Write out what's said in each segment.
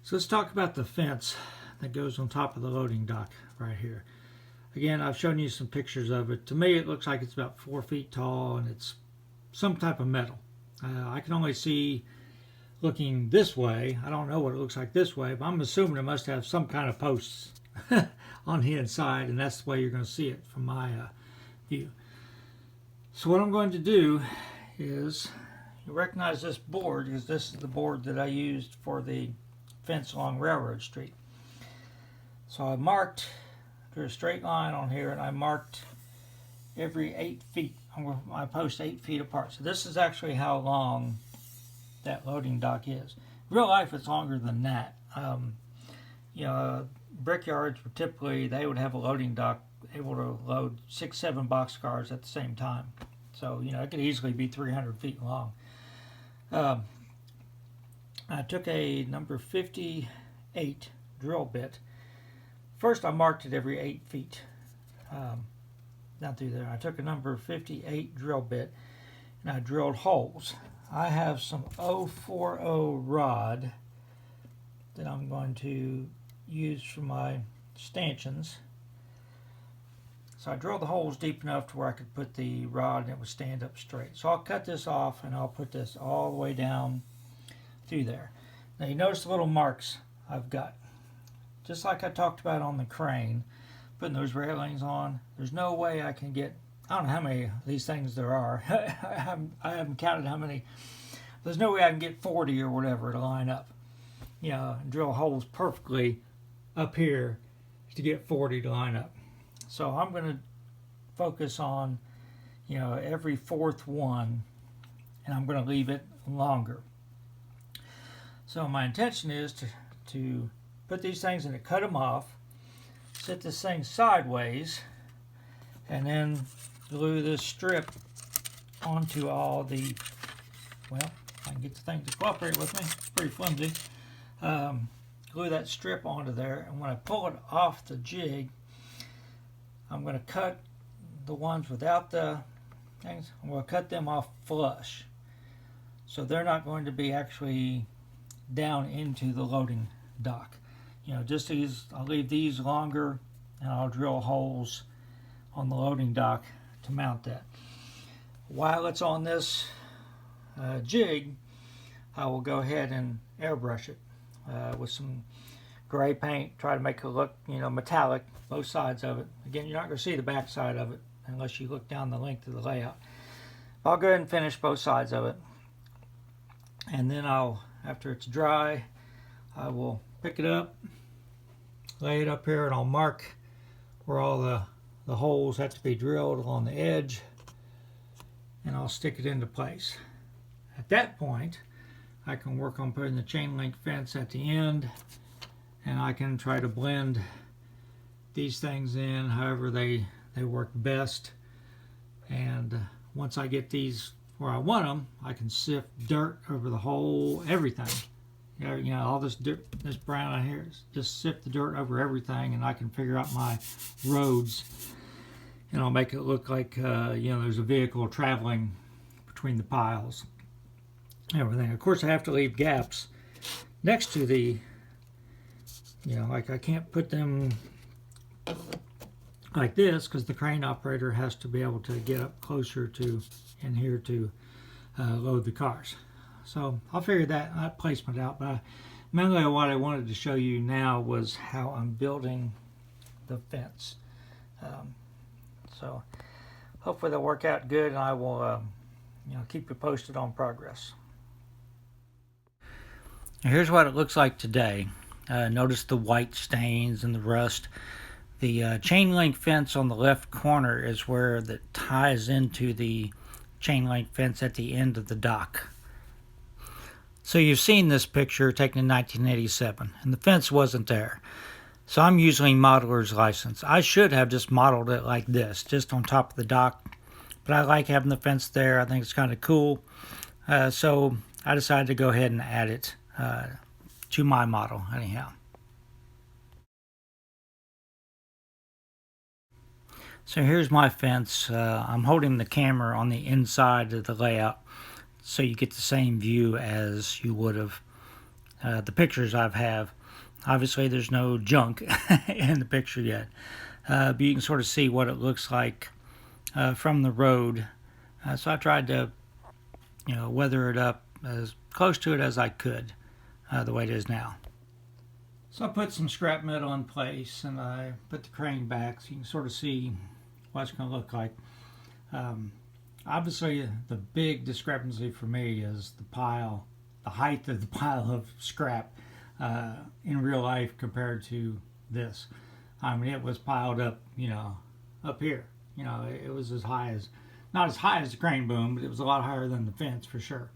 So let's talk about the fence that goes on top of the loading dock right here. Again, I've shown you some pictures of it. To me, it looks like it's about 4 feet tall and it's some type of metal. I can only see looking this way. I don't know what it looks like this way, but I'm assuming it must have some kind of posts on the inside, and that's the way you're going to see it from my view. So what I'm going to do is, you recognize this board because this is the board that I used for the fence along Railroad Street. So I marked, drew a straight line on here, and I marked every 8 feet. I post 8 feet apart. So this is actually how long that loading dock is. In real life, it's longer than that. Brickyards were typically, they would have a loading dock able to load 6-7 boxcars at the same time. So, it could easily be 300 feet long. I took a number 58 drill bit. First, I marked it every 8 feet. Down through there. I took a number 58 drill bit and I drilled holes. I have some 040 rod that I'm going to use for my stanchions. So I drilled the holes deep enough to where I could put the rod and it would stand up straight. So I'll cut this off and I'll put this all the way down through there. Now you notice the little marks I've got. Just like I talked about on the crane, putting those railings on, there's no way I can get, I don't know how many of these things there are. I haven't counted how many. There's no way I can get 40 or whatever to line up. And drill holes perfectly up here to get 40 to line up. So I'm going to focus on, every fourth one, and I'm going to leave it longer. So my intention is to put these things and to cut them off, set this thing sideways, and then glue this strip onto all the, well, I can get the thing to cooperate with me, it's pretty flimsy. Glue that strip onto there, and when I pull it off the jig, I'm going to cut the ones without the things, I'm going to cut them off flush. So they're not going to be actually down into the loading dock. Just these, I'll leave these longer and I'll drill holes on the loading dock to mount that. While it's on this jig, I will go ahead and airbrush it with some gray paint, try to make it look, metallic, both sides of it. Again, you're not going to see the back side of it unless you look down the length of the layout. I'll go ahead and finish both sides of it. And then after it's dry, I will pick it up, lay it up here, and I'll mark where all the holes have to be drilled along the edge, and I'll stick it into place. At that point, I can work on putting the chain link fence at the end, and I can try to blend these things in however they work best. And once I get these where I want them, I can sift dirt over the whole everything. All this dirt, this brown on here, just sift the dirt over everything, and I can figure out my roads, and I'll make it look like there's a vehicle traveling between the piles. Everything. Of course, I have to leave gaps next to the, like I can't put them like this because the crane operator has to be able to get up closer to in here to load the cars. So I'll figure that placement out. But mainly what I wanted to show you now was how I'm building the fence. So hopefully they'll work out good, and I will keep you posted on progress. Here's what it looks like today. Notice the white stains and the rust. The chain link fence on the left corner is where that ties into the chain link fence at the end of the dock. So you've seen this picture taken in 1987, and the fence wasn't there. So I'm using modeler's license. I should have just modeled it like this, just on top of the dock, but I like having the fence there. I think it's kind of cool. So I decided to go ahead and add it to my model anyhow. So here's my fence. I'm holding the camera on the inside of the layout so you get the same view as you would have the pictures I have. Obviously, there's no junk in the picture yet, but you can sort of see what it looks like from the road. So I tried to, weather it up as close to it as I could, the way it is now. So I put some scrap metal in place, and I put the crane back so you can sort of see what it's going to look like. Obviously, the big discrepancy for me is the height of the pile of scrap in real life compared to this. I mean, it was piled up, up here. It was not as high as the crane boom, but it was a lot higher than the fence for sure.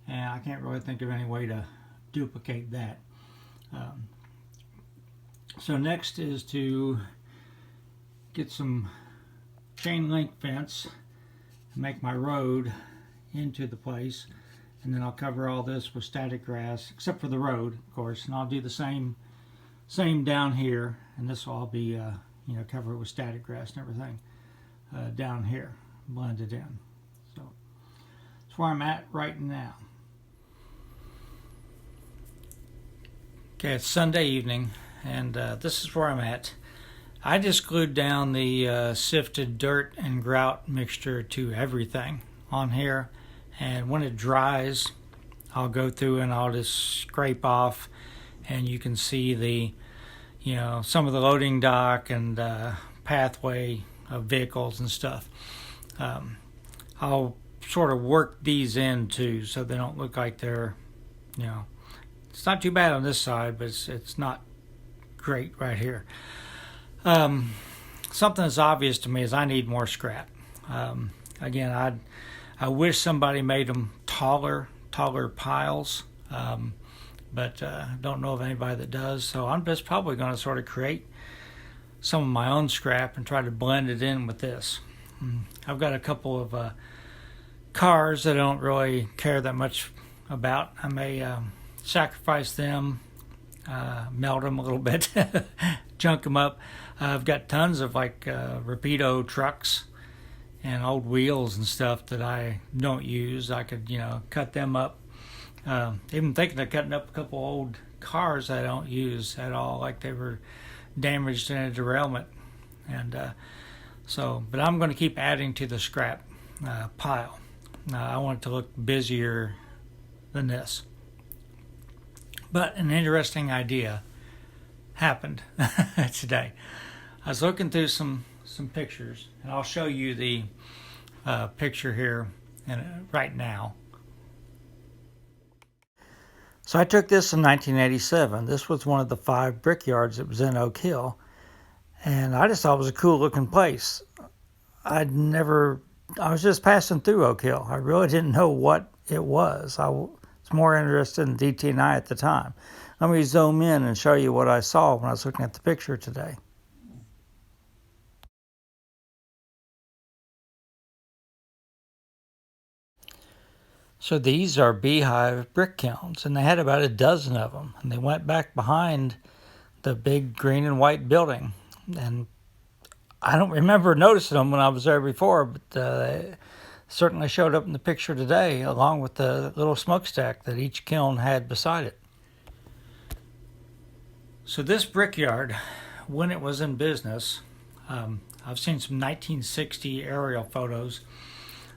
And I can't really think of any way to duplicate that. So next is to get some chain link fence and make my road into the place, and then I'll cover all this with static grass except for the road, of course, and I'll do the same down here, and this will all be cover it with static grass and everything down here, blended in. So that's where I'm at right now. Okay, it's Sunday evening, and this is where I'm at. I just glued down the sifted dirt and grout mixture to everything on here, and when it dries, I'll go through and I'll just scrape off, and you can see the, some of the loading dock and pathway of vehicles and stuff. I'll sort of work these in too, so they don't look like they're, it's not too bad on this side, but it's not great right here. Something that's obvious to me is I need more scrap. Again, I wish somebody made them taller piles, but don't know of anybody that does. So I'm just probably going to sort of create some of my own scrap and try to blend it in with this. I've got a couple of cars that I don't really care that much about. I may sacrifice them, melt them a little bit, junk them up. I've got tons of Rapido trucks and old wheels and stuff that I don't use. I could, cut them up. Even thinking of cutting up a couple old cars I don't use at all, like they were damaged in a derailment. And but I'm going to keep adding to the scrap pile. I want it to look busier than this. But an interesting idea happened today. I was looking through some pictures, and I'll show you the picture here right now. So I took this in 1987. This was one of the 5 brickyards that was in Oak Hill, and I just thought it was a cool looking place. I was just passing through Oak Hill. I really didn't know what it was. I was more interested in DT&I at the time. Let me zoom in and show you what I saw when I was looking at the picture today. So these are Beehive brick kilns, and they had about a dozen of them, and they went back behind the big green and white building. And I don't remember noticing them when I was there before, but they certainly showed up in the picture today, along with the little smokestack that each kiln had beside it. So this brickyard, when it was in business, I've seen some 1960 aerial photos.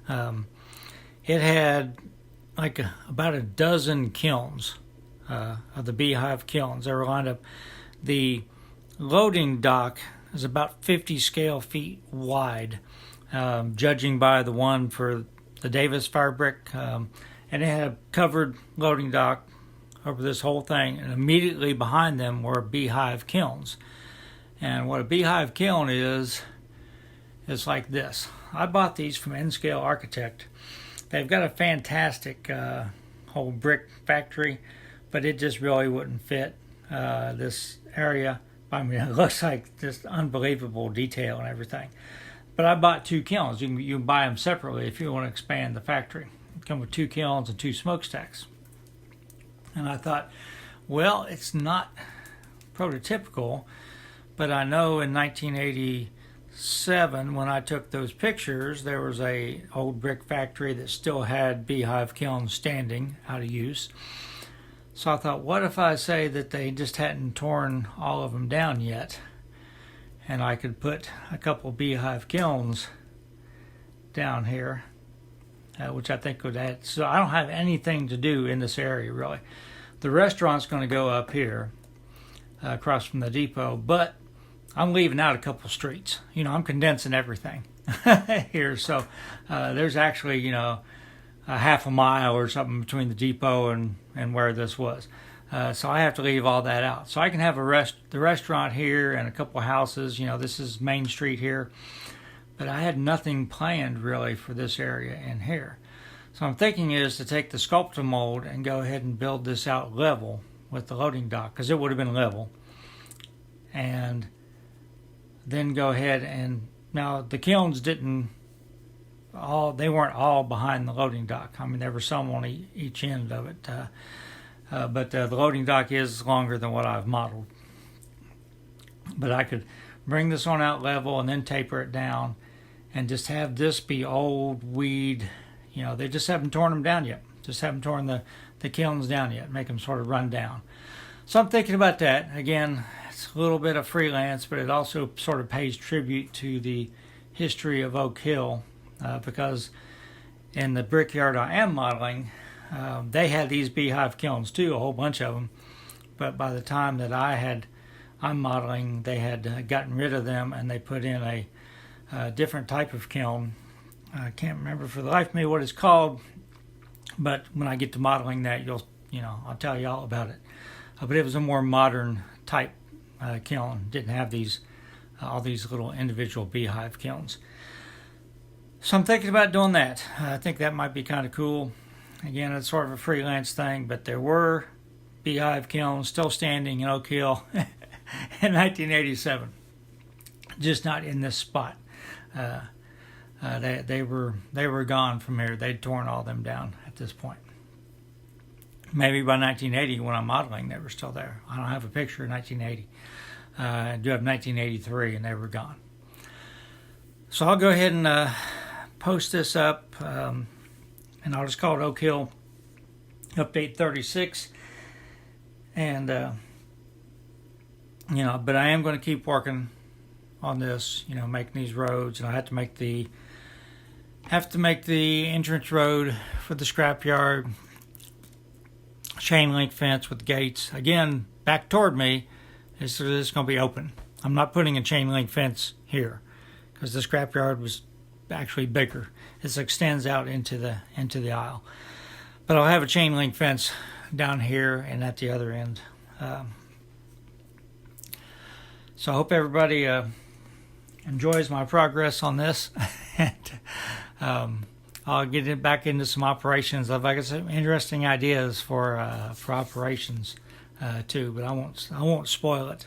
It had about a dozen kilns of the Beehive kilns. They were lined up. The loading dock is about 50 scale feet wide, judging by the one for the Davis fire brick, and it had a covered loading dock over this whole thing, and immediately behind them were Beehive kilns. And what a Beehive kiln is like this. I bought these from N-Scale Architect. They've got a fantastic whole brick factory, but it just really wouldn't fit this area. I mean, it looks like just unbelievable detail and everything. But I bought 2 kilns. You can buy them separately if you want to expand the factory. They come with 2 kilns and 2 smokestacks. And I thought, well, it's not prototypical, but I know in 1987, when I took those pictures, there was a old brick factory that still had Beehive kilns standing out of use. So I thought, what if I say that they just hadn't torn all of them down yet, and I could put a couple beehive kilns down here, which I think would add. So I don't have anything to do in this area really. The restaurant's going to go up here across from the depot, but I'm leaving out a couple streets. I'm condensing everything here. So there's actually, a half a mile or something between the depot and where this was. So I have to leave all that out. So I can have the restaurant here and a couple of houses. This is Main Street here. But I had nothing planned really for this area in here. So I'm thinking is to take the sculpture mold and go ahead and build this out level with the loading dock, because it would have been level. And then go ahead and, now the kilns they weren't all behind the loading dock. I mean, there were some on each end of it. But the loading dock is longer than what I've modeled. But I could bring this on out level and then taper it down and just have this be old weed. They just haven't torn them down yet. Just haven't torn the kilns down yet. Make them sort of run down. So I'm thinking about that. Again, it's a little bit of freelance, but it also sort of pays tribute to the history of Oak Hill, because in the brickyard I am modeling, they had these beehive kilns too, a whole bunch of them. But by the time that I'm modeling, they had gotten rid of them and they put in a different type of kiln. I can't remember for the life of me what it's called, but when I get to modeling that, I'll tell you all about it. But it was a more modern type kiln. Didn't have all these little individual beehive kilns. So I'm thinking about doing that. I think that might be kind of cool. Again, it's sort of a freelance thing, but there were beehive kilns still standing in Oak Hill in 1987. Just not in this spot. They were gone from here. They'd torn all them down at this point. Maybe by 1980, when I'm modeling, they were still there. I don't have a picture of 1980. I do have 1983, and they were gone. So I'll go ahead and post this up, and I'll just call it Oak Hill Update 36. And but I am going to keep working on this. Making these roads, and I have to make the entrance road for the scrapyard. Chain link fence with gates. Again, back toward me, is going to be open. I'm not putting a chain link fence here because the scrapyard was actually bigger. It extends out into the aisle. But I'll have a chain link fence down here and at the other end. So I hope everybody enjoys my progress on this. And I'll get it back into some operations. I've got some interesting ideas for operations too, but I won't spoil it.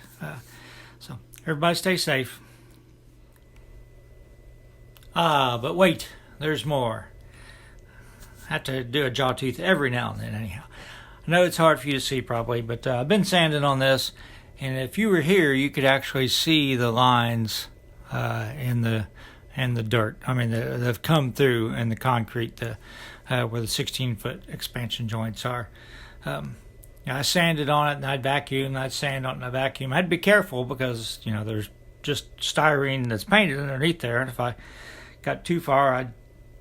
So everybody stay safe. But wait, there's more. I have to do a jaw tooth every now and then anyhow. I know it's hard for you to see probably, but I've been sanding on this, and if you were here, you could actually see the lines in the dirt. I mean, they've come through in the concrete, where the 16-foot expansion joints are. I sanded on it, and I'd vacuum, and I'd sand on it, and I'd vacuum. I'd be careful because, there's just styrene that's painted underneath there, and if I got too far, I'd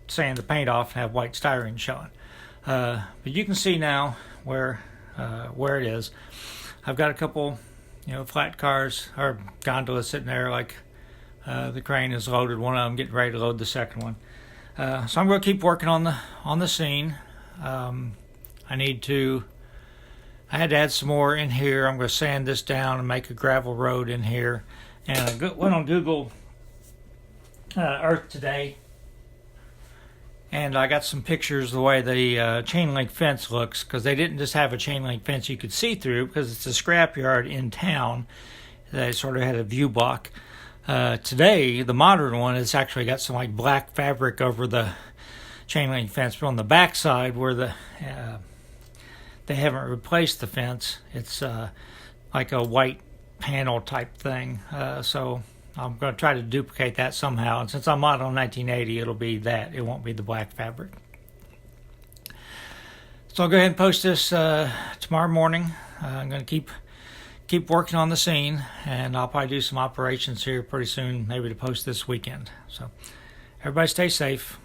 sand the paint off and have white styrene showing. But you can see now where it is. I've got a couple, flat cars or gondolas sitting there, like the crane is loaded one of them, getting ready to load the second one. So I'm going to keep working on the scene. I had to add some more in here. I'm going to sand this down and make a gravel road in here. And I went on Google Earth today, and I got some pictures of the way the chain link fence looks, because they didn't just have a chain link fence you could see through, because it's a scrapyard in town. They sort of had a view block. Today, the modern one, it's actually got some like black fabric over the chain link fence, but on the back side where they haven't replaced the fence, it's like a white panel type thing. So I'm going to try to duplicate that somehow, and since I'm modeling 1980, it'll be that. It won't be the black fabric. So I'll go ahead and post this tomorrow morning. I'm going to keep working on the scene, and I'll probably do some operations here pretty soon, maybe to post this weekend. So everybody stay safe.